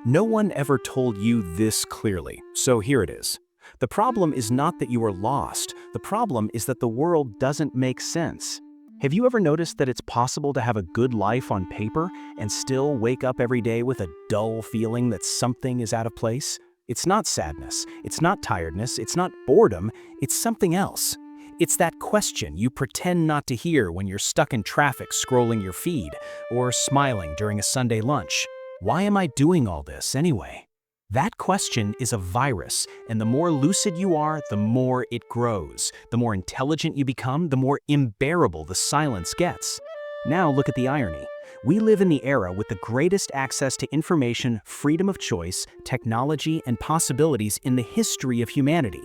No one ever told you this clearly, so here it is. The problem is not that you are lost. The problem is that the world doesn't make sense. Have you ever noticed that it's possible to have a good life on paper and still wake up every day with a dull feeling that something is out of place? It's not sadness, it's not tiredness, it's not boredom, it's something else. It's that question you pretend not to hear when you're stuck in traffic scrolling your feed or smiling during a Sunday lunch. Why am I doing all this anyway? That question is a virus, and the more lucid you are, the more it grows. The more intelligent you become, the more unbearable the silence gets. Now look at the irony. We live in the era with the greatest access to information, freedom of choice, technology, and possibilities in the history of humanity.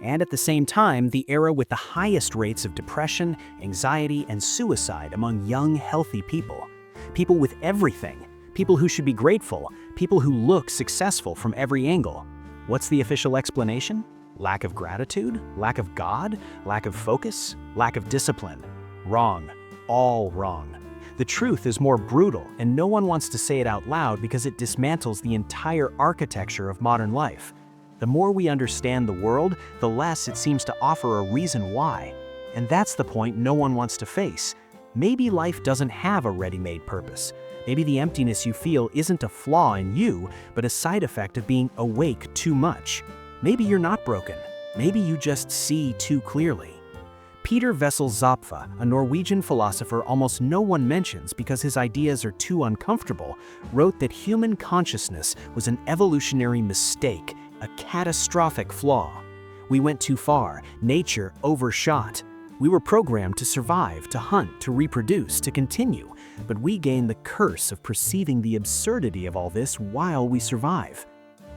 And at the same time, the era with the highest rates of depression, anxiety, and suicide among young, healthy people. People with everything. People who should be grateful, people who look successful from every angle. What's the official explanation? Lack of gratitude? Lack of God? Lack of focus? Lack of discipline? Wrong. All wrong. The truth is more brutal, and no one wants to say it out loud because it dismantles the entire architecture of modern life. The more we understand the world, the less it seems to offer a reason why. And that's the point no one wants to face. Maybe life doesn't have a ready-made purpose. Maybe the emptiness you feel isn't a flaw in you, but a side effect of being awake too much. Maybe you're not broken. Maybe you just see too clearly. Wessel Zapffe, a Norwegian philosopher almost no one mentions because his ideas are too uncomfortable, wrote that human consciousness was an evolutionary mistake, a catastrophic flaw. We went too far. Nature overshot. We were programmed to survive, to hunt, to reproduce, to continue, but we gained the curse of perceiving the absurdity of all this while we survive.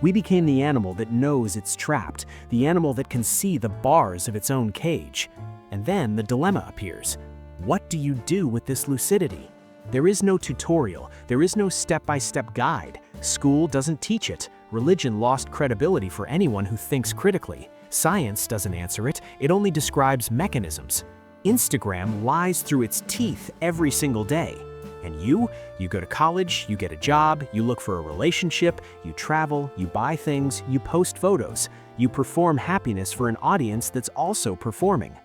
We became the animal that knows it's trapped, the animal that can see the bars of its own cage. And then the dilemma appears. What do you do with this lucidity? There is no tutorial, there is no step-by-step guide. School doesn't teach it. Religion lost credibility for anyone who thinks critically. Science doesn't answer it, it only describes mechanisms. Instagram lies through its teeth every single day. And you go to college, you get a job, you look for a relationship, you travel, you buy things, you post photos. You perform happiness for an audience that's also performing.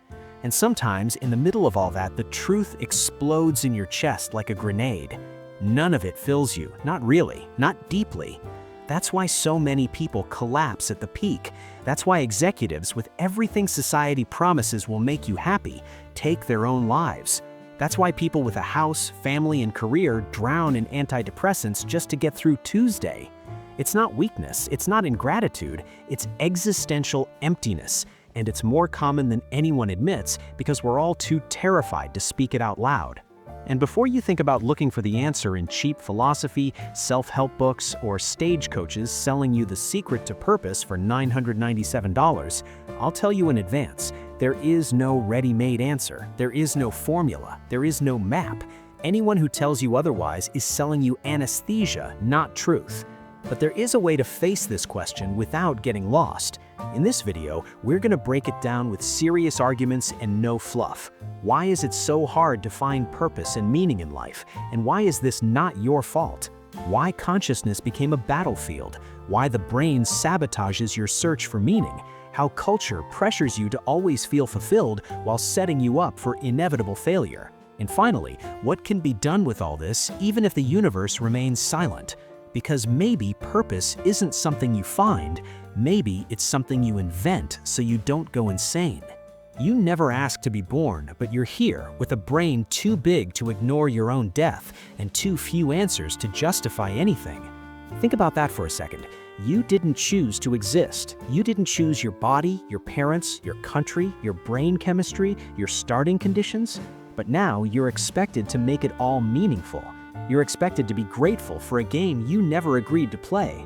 And sometimes, in the middle of all that, the truth explodes in your chest like a grenade. None of it fills you, not really, not deeply. That's why so many people collapse at the peak. That's why executives, with everything society promises will make you happy, take their own lives. That's why people with a house, family, and career drown in antidepressants just to get through Tuesday. It's not weakness, it's not ingratitude, it's existential emptiness. And it's more common than anyone admits because we're all too terrified to speak it out loud. And before you think about looking for the answer in cheap philosophy, self-help books, or stage coaches selling you the secret to purpose for $997, I'll tell you in advance, there is no ready-made answer. There is no formula. There is no map. Anyone who tells you otherwise is selling you anesthesia, not truth. But there is a way to face this question without getting lost. In this video, we're going to break it down with serious arguments and no fluff. Why is it so hard to find purpose and meaning in life? And why is this not your fault? Why consciousness became a battlefield? Why the brain sabotages your search for meaning? How culture pressures you to always feel fulfilled while setting you up for inevitable failure? And finally, what can be done with all this even if the universe remains silent? Because maybe purpose isn't something you find, maybe it's something you invent so you don't go insane. You never asked to be born, but you're here with a brain too big to ignore your own death and too few answers to justify anything. Think about that for a second. You didn't choose to exist. You didn't choose your body, your parents, your country, your brain chemistry, your starting conditions. But now you're expected to make it all meaningful. You're expected to be grateful for a game you never agreed to play.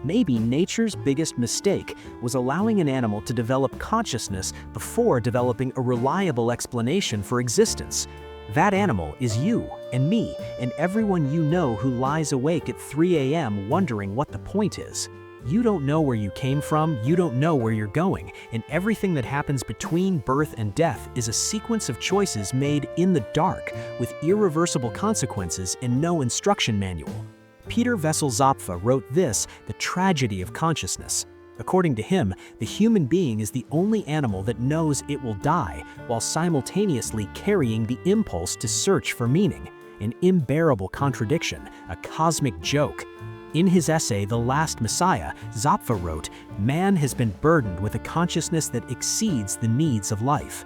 Maybe nature's biggest mistake was allowing an animal to develop consciousness before developing a reliable explanation for existence. That animal is you and me and everyone you know who lies awake at 3 a.m. wondering what the point is. You don't know where you came from, you don't know where you're going, and everything that happens between birth and death is a sequence of choices made in the dark with irreversible consequences and no instruction manual. Peter Wessel Zapffe wrote this, The Tragedy of Consciousness. According to him, the human being is the only animal that knows it will die while simultaneously carrying the impulse to search for meaning. An unbearable contradiction, a cosmic joke. In his essay, The Last Messiah, Zapffe wrote, "Man has been burdened with a consciousness that exceeds the needs of life."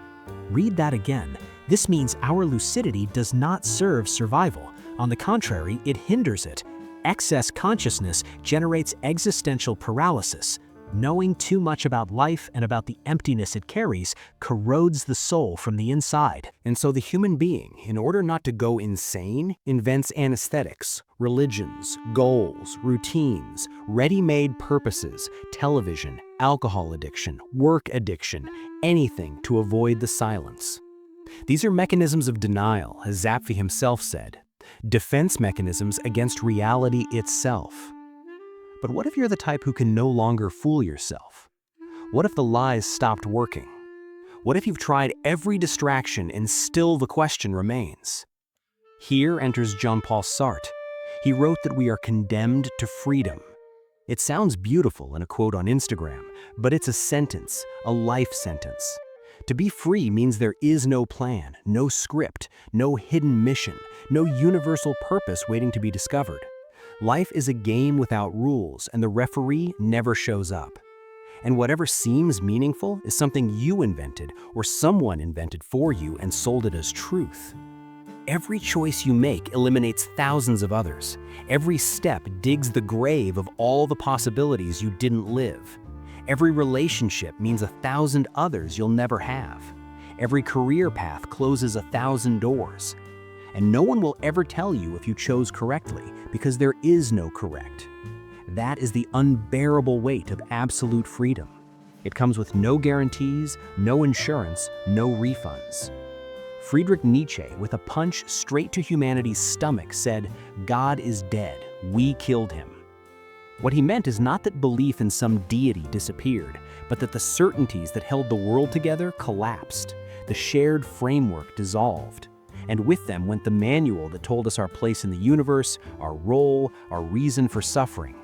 Read that again. This means our lucidity does not serve survival. On the contrary, it hinders it. Excess consciousness generates existential paralysis. Knowing too much about life and about the emptiness it carries corrodes the soul from the inside. And so the human being, in order not to go insane, invents anesthetics, religions, goals, routines, ready-made purposes, television, alcohol addiction, work addiction, anything to avoid the silence. These are mechanisms of denial, as Zapffe himself said, defense mechanisms against reality itself. But what if you're the type who can no longer fool yourself? What if the lies stopped working? What if you've tried every distraction and still the question remains? Here enters Jean-Paul Sartre. He wrote that we are condemned to freedom. It sounds beautiful in a quote on Instagram, but it's a sentence, a life sentence. To be free means there is no plan, no script, no hidden mission, no universal purpose waiting to be discovered. Life is a game without rules, and the referee never shows up. And whatever seems meaningful is something you invented or someone invented for you and sold it as truth. Every choice you make eliminates thousands of others. Every step digs the grave of all the possibilities you didn't live. Every relationship means 1,000 others you'll never have. Every career path closes 1,000 doors. And no one will ever tell you if you chose correctly, because there is no correct. That is the unbearable weight of absolute freedom. It comes with no guarantees, no insurance, no refunds. Friedrich Nietzsche, with a punch straight to humanity's stomach, said, "God is dead, we killed him." What he meant is not that belief in some deity disappeared, but that the certainties that held the world together collapsed. The shared framework dissolved. And with them went the manual that told us our place in the universe, our role, our reason for suffering.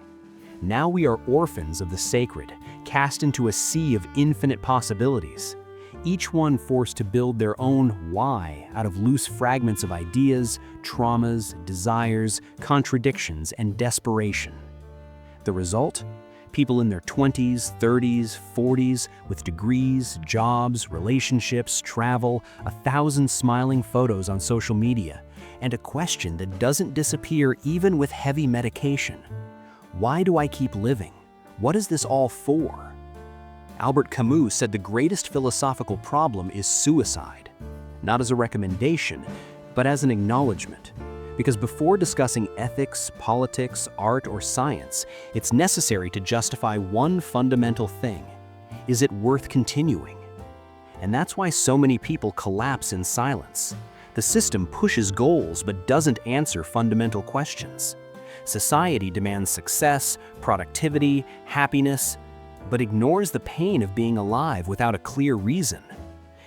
Now we are orphans of the sacred, cast into a sea of infinite possibilities, each one forced to build their own why out of loose fragments of ideas, traumas, desires, contradictions, and desperation. The result? People in their 20s, 30s, 40s, with degrees, jobs, relationships, travel, 1,000 smiling photos on social media, and a question that doesn't disappear even with heavy medication. Why do I keep living? What is this all for? Albert Camus said the greatest philosophical problem is suicide, not as a recommendation, but as an acknowledgement. Because before discussing ethics, politics, art, or science, it's necessary to justify one fundamental thing. Is it worth continuing? And that's why so many people collapse in silence. The system pushes goals but doesn't answer fundamental questions. Society demands success, productivity, happiness, but ignores the pain of being alive without a clear reason.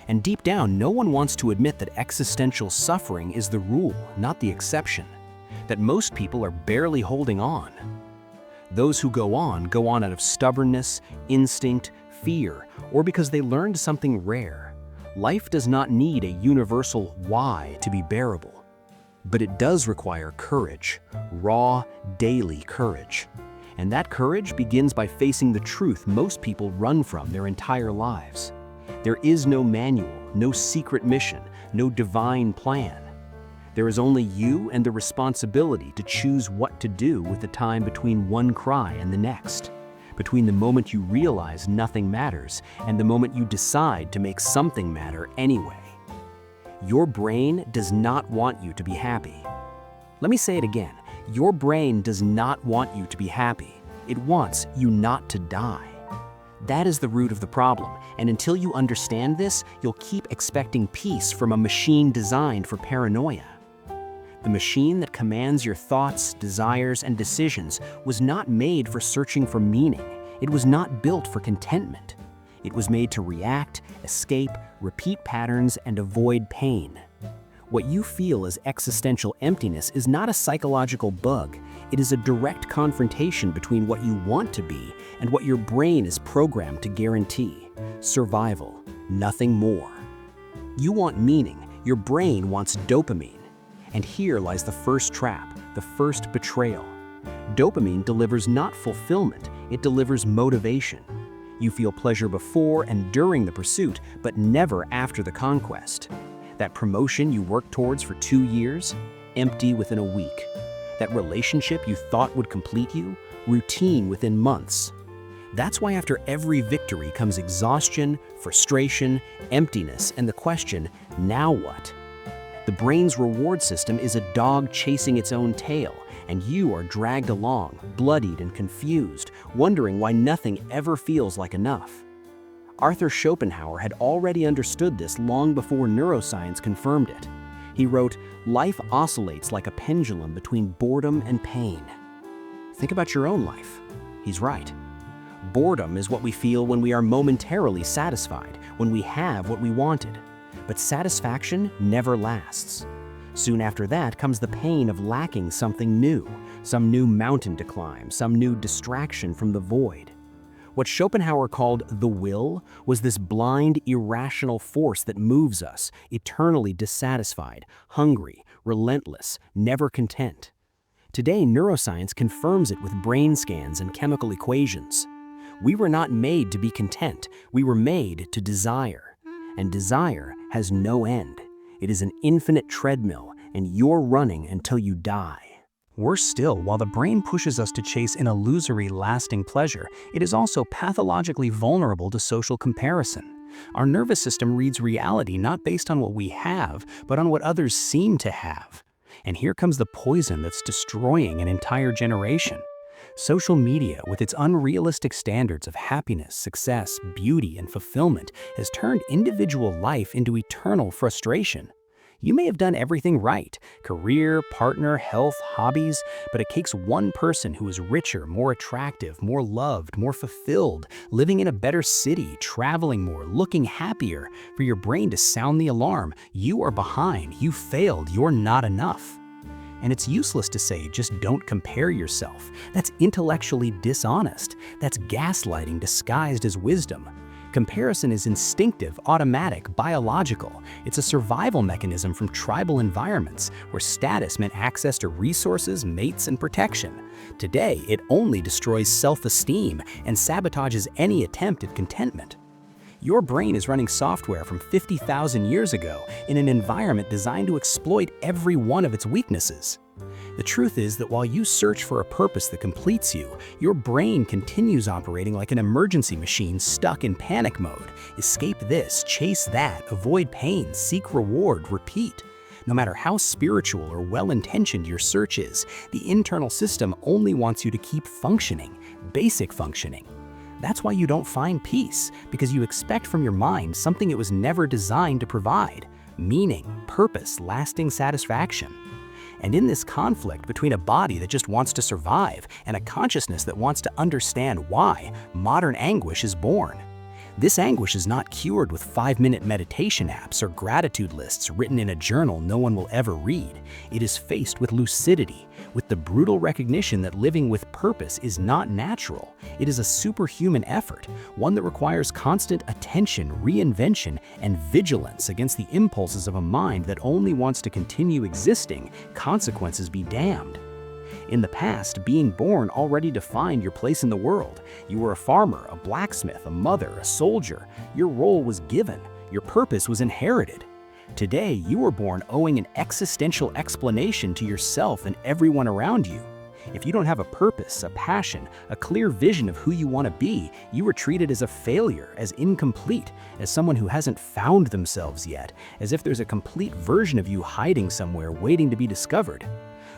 And deep down, no one wants to admit that existential suffering is the rule, not the exception, that most people are barely holding on. Those who go on out of stubbornness, instinct, fear, or because they learned something rare. Life does not need a universal why to be bearable, but it does require courage, raw, daily courage. And that courage begins by facing the truth most people run from their entire lives. There is no manual, no secret mission, no divine plan. There is only you and the responsibility to choose what to do with the time between one cry and the next, between the moment you realize nothing matters and the moment you decide to make something matter anyway. Your brain does not want you to be happy. Let me say it again. Your brain does not want you to be happy. It wants you not to die. That is the root of the problem, and until you understand this, you'll keep expecting peace from a machine designed for paranoia. The machine that commands your thoughts, desires, and decisions was not made for searching for meaning. It was not built for contentment. It was made to react, escape, repeat patterns, and avoid pain. What you feel as existential emptiness is not a psychological bug. It is a direct confrontation between what you want to be and what your brain is programmed to guarantee. Survival, nothing more. You want meaning, your brain wants dopamine. And here lies the first trap, the first betrayal. Dopamine delivers not fulfillment, it delivers motivation. You feel pleasure before and during the pursuit, but never after the conquest. That promotion you worked towards for 2 years, empty within a week. That relationship you thought would complete you, routine within months. That's why after every victory comes exhaustion, frustration, emptiness, and the question, now what? The brain's reward system is a dog chasing its own tail, and you are dragged along, bloodied and confused, wondering why nothing ever feels like enough. Arthur Schopenhauer had already understood this long before neuroscience confirmed it. He wrote, "Life oscillates like a pendulum between boredom and pain." Think about your own life. He's right. Boredom is what we feel when we are momentarily satisfied, when we have what we wanted. But satisfaction never lasts. Soon after that comes the pain of lacking something new, some new mountain to climb, some new distraction from the void. What Schopenhauer called the will was this blind, irrational force that moves us, eternally dissatisfied, hungry, relentless, never content. Today, neuroscience confirms it with brain scans and chemical equations. We were not made to be content, we were made to desire. And desire has no end. It is an infinite treadmill, and you're running until you die. Worse still, while the brain pushes us to chase an illusory, lasting pleasure, it is also pathologically vulnerable to social comparison. Our nervous system reads reality not based on what we have, but on what others seem to have. And here comes the poison that's destroying an entire generation. Social media, with its unrealistic standards of happiness, success, beauty, and fulfillment, has turned individual life into eternal frustration. You may have done everything right, career, partner, health, hobbies, but it takes one person who is richer, more attractive, more loved, more fulfilled, living in a better city, traveling more, looking happier, for your brain to sound the alarm. You are behind, you failed, you're not enough. And it's useless to say, just don't compare yourself. That's intellectually dishonest. That's gaslighting disguised as wisdom. Comparison is instinctive, automatic, biological. It's a survival mechanism from tribal environments where status meant access to resources, mates, and protection. Today, it only destroys self-esteem and sabotages any attempt at contentment. Your brain is running software from 50,000 years ago in an environment designed to exploit every one of its weaknesses. The truth is that while you search for a purpose that completes you, your brain continues operating like an emergency machine stuck in panic mode. Escape this, chase that, avoid pain, seek reward, repeat. No matter how spiritual or well-intentioned your search is, the internal system only wants you to keep functioning, basic functioning. That's why you don't find peace, because you expect from your mind something it was never designed to provide: meaning, purpose, lasting satisfaction. And in this conflict between a body that just wants to survive and a consciousness that wants to understand why, modern anguish is born. This anguish is not cured with 5-minute meditation apps or gratitude lists written in a journal no one will ever read. It is faced with lucidity, with the brutal recognition that living with purpose is not natural. It is a superhuman effort, one that requires constant attention, reinvention, and vigilance against the impulses of a mind that only wants to continue existing, consequences be damned. In the past, being born already defined your place in the world. You were a farmer, a blacksmith, a mother, a soldier. Your role was given. Your purpose was inherited. Today, you were born owing an existential explanation to yourself and everyone around you. If you don't have a purpose, a passion, a clear vision of who you want to be, you are treated as a failure, as incomplete, as someone who hasn't found themselves yet, as if there's a complete version of you hiding somewhere waiting to be discovered.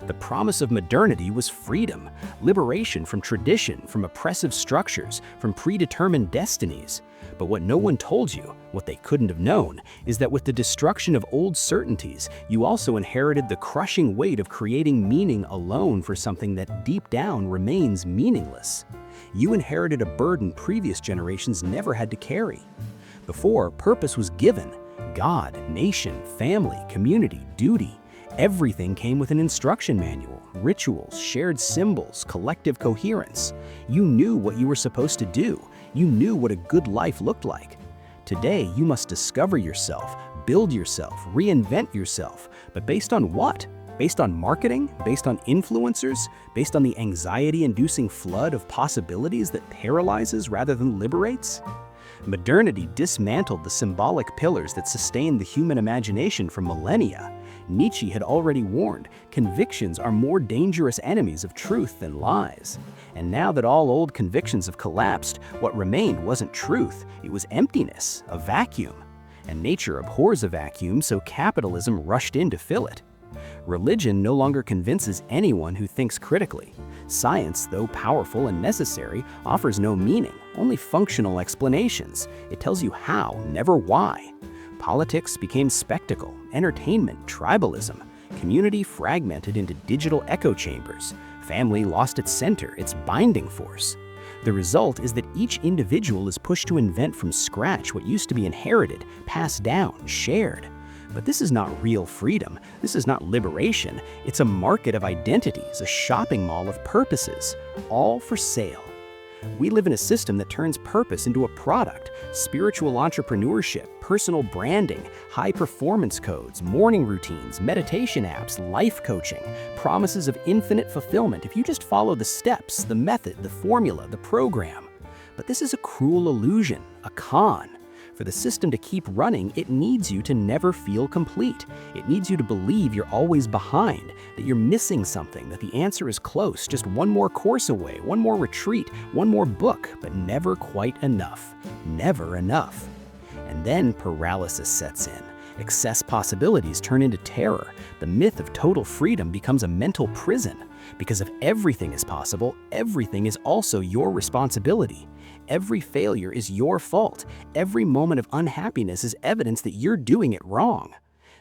The promise of modernity was freedom, liberation from tradition, from oppressive structures, from predetermined destinies. But what no one told you, what they couldn't have known, is that with the destruction of old certainties, you also inherited the crushing weight of creating meaning alone for something that deep down remains meaningless. You inherited a burden previous generations never had to carry. Before, purpose was given: God, nation, family, community, duty. Everything came with an instruction manual. rituals, shared symbols, collective coherence. You knew what you were supposed to do. You knew what a good life looked like. Today, you must discover yourself, build yourself, reinvent yourself. But based on what? Based on marketing? Based on influencers? Based on the anxiety-inducing flood of possibilities that paralyzes rather than liberates? Modernity dismantled the symbolic pillars that sustained the human imagination for millennia. Nietzsche had already warned, convictions are more dangerous enemies of truth than lies. And now that all old convictions have collapsed, what remained wasn't truth, it was emptiness, a vacuum. And nature abhors a vacuum, so capitalism rushed in to fill it. Religion no longer convinces anyone who thinks critically. Science, though powerful and necessary, offers no meaning, only functional explanations. It tells you how, never why. Politics became spectacle, entertainment, tribalism. Community fragmented into digital echo chambers. Family lost its center, its binding force. The result is that each individual is pushed to invent from scratch what used to be inherited, passed down, shared. But this is not real freedom. This is not liberation. It's a market of identities, a shopping mall of purposes, all for sale. We live in a system that turns purpose into a product. Spiritual entrepreneurship, personal branding, high-performance codes, morning routines, meditation apps, life coaching, promises of infinite fulfillment if you just follow the steps, the method, the formula, the program. But this is a cruel illusion, a con. For the system to keep running, it needs you to never feel complete. It needs you to believe you're always behind, that you're missing something, that the answer is close, just one more course away, one more retreat, one more book, but never quite enough. Never enough. And then paralysis sets in. Excess possibilities turn into terror. The myth of total freedom becomes a mental prison. Because if everything is possible, everything is also your responsibility. Every failure is your fault. Every moment of unhappiness is evidence that you're doing it wrong.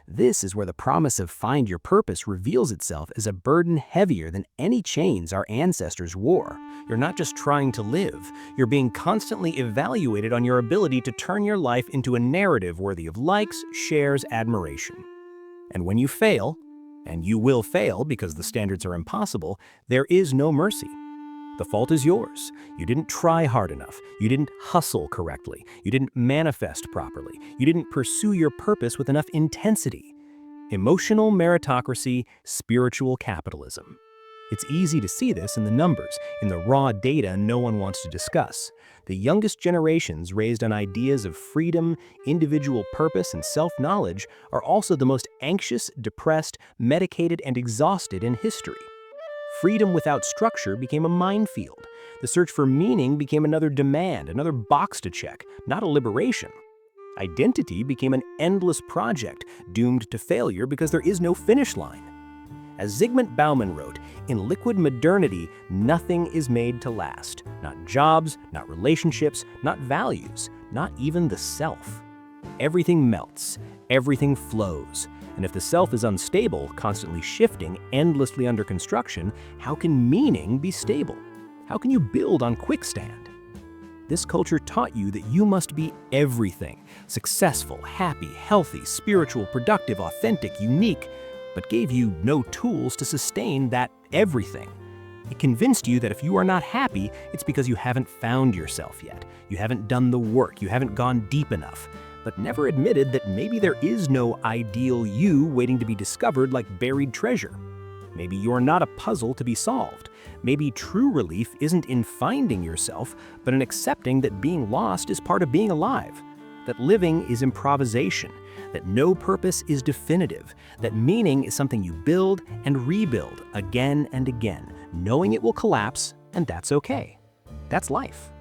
This is where the promise of find your purpose reveals itself as a burden heavier than any chains our ancestors wore. You're not just trying to live, you're being constantly evaluated on your ability to turn your life into a narrative worthy of likes, shares, admiration. And when you fail, and you will fail because the standards are impossible, there is no mercy. The fault is yours. You didn't try hard enough. You didn't hustle correctly. You didn't manifest properly. You didn't pursue your purpose with enough intensity. Emotional meritocracy, spiritual capitalism. It's easy to see this in the numbers, in the raw data no one wants to discuss. The youngest generations raised on ideas of freedom, individual purpose, and self-knowledge are also the most anxious, depressed, medicated, and exhausted in history. Freedom without structure became a minefield. The search for meaning became another demand, another box to check, not a liberation. Identity became an endless project, doomed to failure because there is no finish line. As Zygmunt Bauman wrote, in liquid modernity, nothing is made to last. Not jobs, not relationships, not values, not even the self. Everything melts, everything flows. And if the self is unstable, constantly shifting, endlessly under construction, how can meaning be stable? How can you build on quicksand? This culture taught you that you must be everything, successful, happy, healthy, spiritual, productive, authentic, unique, but gave you no tools to sustain that everything. It convinced you that if you are not happy, it's because you haven't found yourself yet. You haven't done the work, you haven't gone deep enough, but never admitted that maybe there is no ideal you waiting to be discovered like buried treasure. Maybe you're not a puzzle to be solved. Maybe true relief isn't in finding yourself, but in accepting that being lost is part of being alive. That living is improvisation, that no purpose is definitive, that meaning is something you build and rebuild again and again, knowing it will collapse, and that's okay. That's life.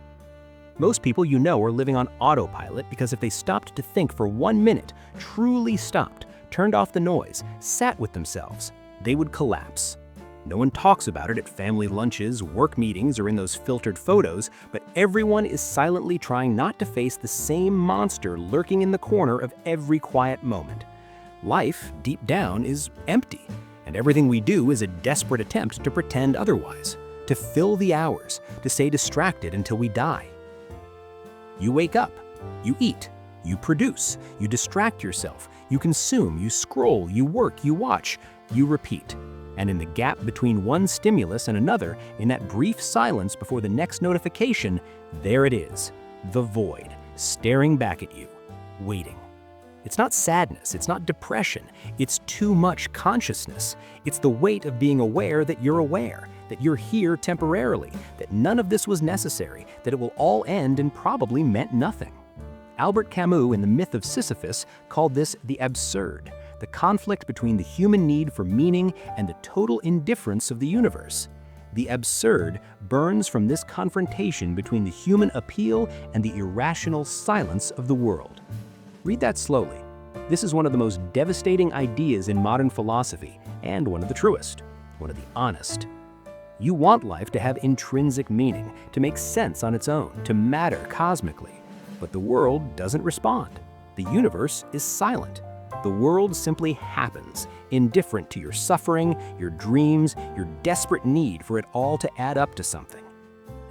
Most people you know are living on autopilot because if they stopped to think for 1 minute, truly stopped, turned off the noise, sat with themselves, they would collapse. No one talks about it at family lunches, work meetings, or in those filtered photos, but everyone is silently trying not to face the same monster lurking in the corner of every quiet moment. Life, deep down, is empty, and everything we do is a desperate attempt to pretend otherwise, to fill the hours, to stay distracted until we die. You wake up, you eat, you produce, you distract yourself, you consume, you scroll, you work, you watch, you repeat. And in the gap between one stimulus and another, in that brief silence before the next notification, there it is, the void, staring back at you, waiting. It's not sadness, it's not depression, it's too much consciousness. It's the weight of being aware that you're here temporarily, that none of this was necessary, that it will all end and probably meant nothing. Albert Camus in The Myth of Sisyphus called this the absurd, the conflict between the human need for meaning and the total indifference of the universe. The absurd burns from this confrontation between the human appeal and the irrational silence of the world. Read that slowly. This is one of the most devastating ideas in modern philosophy, and one of the truest, one of the honest. You want life to have intrinsic meaning, to make sense on its own, to matter cosmically. But the world doesn't respond. The universe is silent. The world simply happens, indifferent to your suffering, your dreams, your desperate need for it all to add up to something.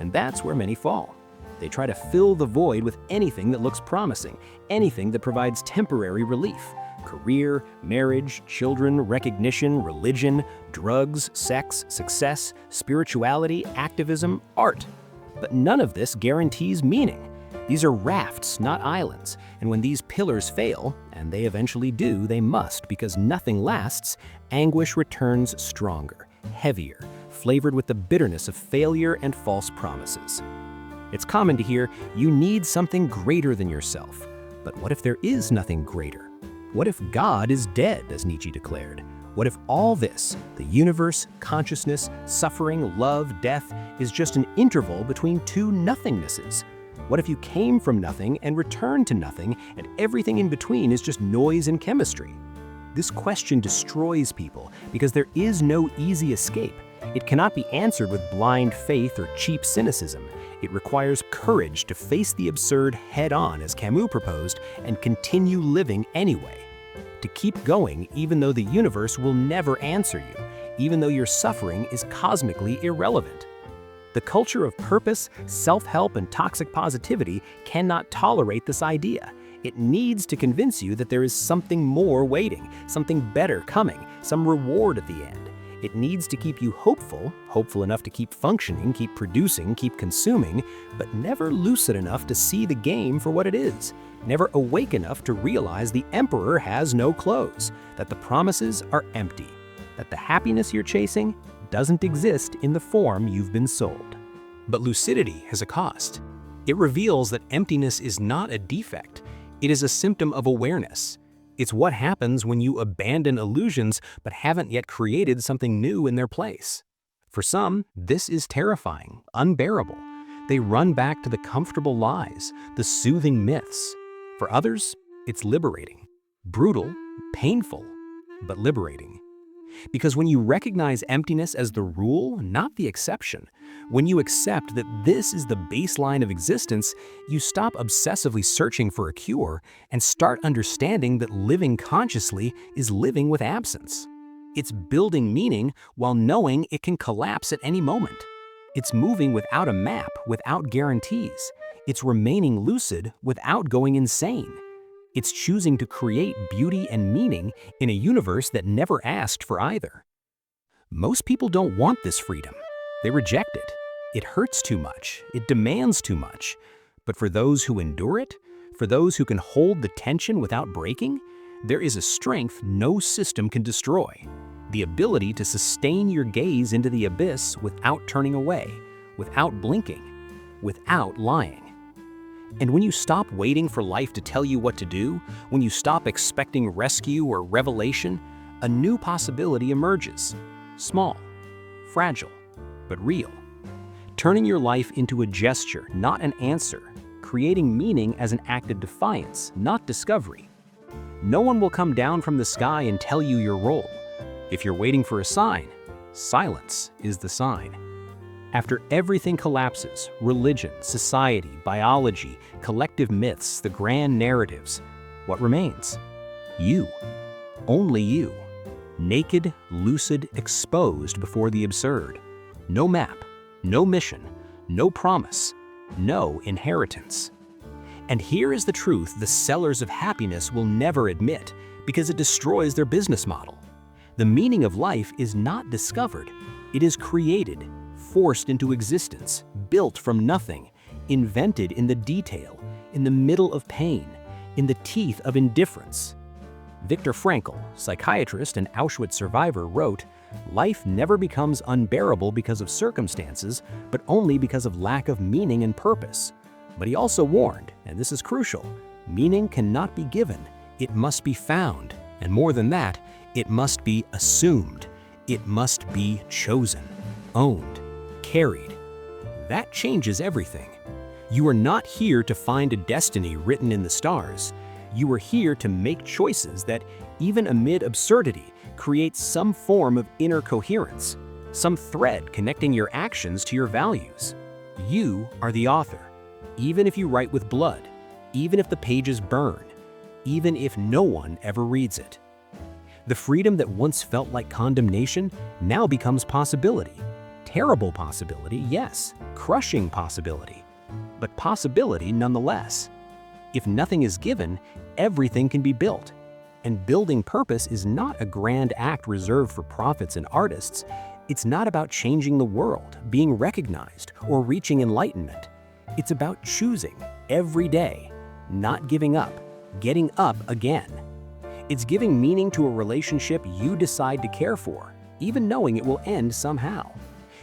And that's where many fall. They try to fill the void with anything that looks promising, anything that provides temporary relief. Career, marriage, children, recognition, religion, drugs, sex, success, spirituality, activism, art. But none of this guarantees meaning. These are rafts, not islands, and when these pillars fail, and they eventually do, they must, because nothing lasts, anguish returns stronger, heavier, flavored with the bitterness of failure and false promises. It's common to hear, you need something greater than yourself. But what if there is nothing greater? What if God is dead, as Nietzsche declared? What if all this, the universe, consciousness, suffering, love, death, is just an interval between two nothingnesses? What if you came from nothing and returned to nothing, and everything in between is just noise and chemistry? This question destroys people because there is no easy escape. It cannot be answered with blind faith or cheap cynicism. It requires courage to face the absurd head-on, as Camus proposed, and continue living anyway. To keep going even though the universe will never answer you, even though your suffering is cosmically irrelevant. The culture of purpose, self-help, and toxic positivity cannot tolerate this idea. It needs to convince you that there is something more waiting, something better coming, some reward at the end. It needs to keep you hopeful enough to keep functioning, keep producing, keep consuming, but never lucid enough to see the game for what it is, never awake enough to realize the emperor has no clothes, that the promises are empty, that the happiness you're chasing doesn't exist in the form you've been sold. But lucidity has a cost. It reveals that emptiness is not a defect. It is a symptom of awareness. It's what happens when you abandon illusions but haven't yet created something new in their place. For some, this is terrifying, unbearable. They run back to the comfortable lies, the soothing myths. For others, it's liberating. Brutal, painful, but liberating. Because when you recognize emptiness as the rule, not the exception, when you accept that this is the baseline of existence, you stop obsessively searching for a cure and start understanding that living consciously is living with absence. It's building meaning while knowing it can collapse at any moment. It's moving without a map, without guarantees. It's remaining lucid without going insane. It's choosing to create beauty and meaning in a universe that never asked for either. Most people don't want this freedom. They reject it. It hurts too much. It demands too much. But for those who endure it, for those who can hold the tension without breaking, there is a strength no system can destroy. The ability to sustain your gaze into the abyss without turning away, without blinking, without lying. And when you stop waiting for life to tell you what to do, when you stop expecting rescue or revelation, a new possibility emerges. Small, fragile, but real. Turning your life into a gesture, not an answer. Creating meaning as an act of defiance, not discovery. No one will come down from the sky and tell you your role. If you're waiting for a sign, silence is the sign. After everything collapses, religion, society, biology, collective myths, the grand narratives, what remains? You. Only you. Naked, lucid, exposed before the absurd. No map, no mission, no promise, no inheritance. And here is the truth the sellers of happiness will never admit because it destroys their business model. The meaning of life is not discovered. It is created, forced into existence, built from nothing, invented in the detail, in the middle of pain, in the teeth of indifference. Viktor Frankl, psychiatrist and Auschwitz survivor, wrote, "Life never becomes unbearable because of circumstances, but only because of lack of meaning and purpose." But he also warned, and this is crucial, meaning cannot be given, it must be found. And more than that, it must be assumed. It must be chosen, owned, carried. That changes everything. You are not here to find a destiny written in the stars. You are here to make choices that, even amid absurdity, create some form of inner coherence, some thread connecting your actions to your values. You are the author, even if you write with blood, even if the pages burn, even if no one ever reads it. The freedom that once felt like condemnation now becomes possibility. Terrible possibility, yes, crushing possibility, but possibility nonetheless. If nothing is given, everything can be built. And building purpose is not a grand act reserved for prophets and artists. It's not about changing the world, being recognized, or reaching enlightenment. It's about choosing every day, not giving up, getting up again. It's giving meaning to a relationship you decide to care for, even knowing it will end somehow.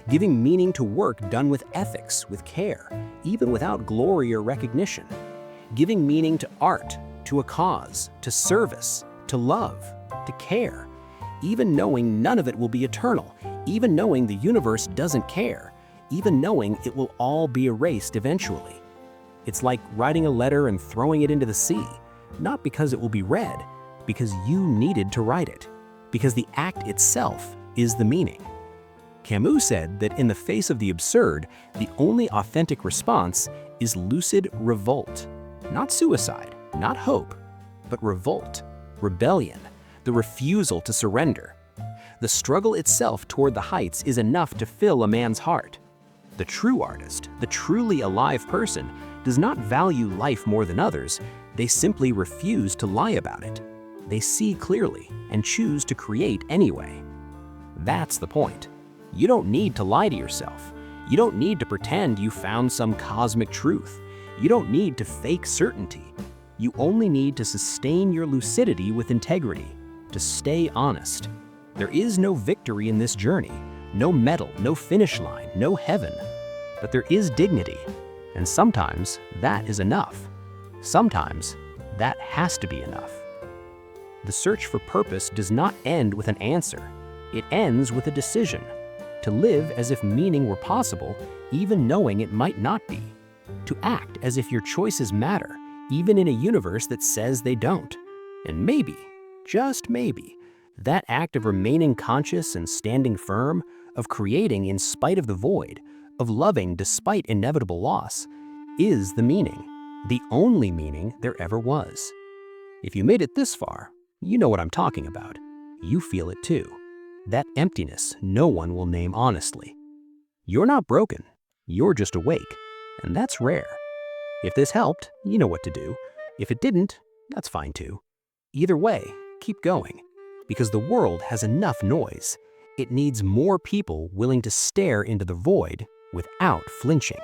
Giving meaning to work done with ethics, with care, even without glory or recognition. Giving meaning to art, to a cause, to service, to love, to care, even knowing none of it will be eternal, even knowing the universe doesn't care, even knowing it will all be erased eventually. It's like writing a letter and throwing it into the sea, not because it will be read, because you needed to write it, because the act itself is the meaning. Camus said that in the face of the absurd, the only authentic response is lucid revolt. Not suicide, not hope, but revolt, rebellion, the refusal to surrender. The struggle itself toward the heights is enough to fill a man's heart. The true artist, the truly alive person, does not value life more than others. They simply refuse to lie about it. They see clearly and choose to create anyway. That's the point. You don't need to lie to yourself. You don't need to pretend you found some cosmic truth. You don't need to fake certainty. You only need to sustain your lucidity with integrity, to stay honest. There is no victory in this journey, no medal, no finish line, no heaven. But there is dignity, and sometimes that is enough. Sometimes that has to be enough. The search for purpose does not end with an answer. It ends with a decision. To live as if meaning were possible, even knowing it might not be. To act as if your choices matter, even in a universe that says they don't. And maybe, just maybe, that act of remaining conscious and standing firm, of creating in spite of the void, of loving despite inevitable loss, is the meaning, the only meaning there ever was. If you made it this far, you know what I'm talking about. You feel it too. That emptiness no one will name honestly. You're not broken, you're just awake, and that's rare. If this helped, you know what to do. If it didn't, that's fine too. Either way, keep going, because the world has enough noise. It needs more people willing to stare into the void without flinching.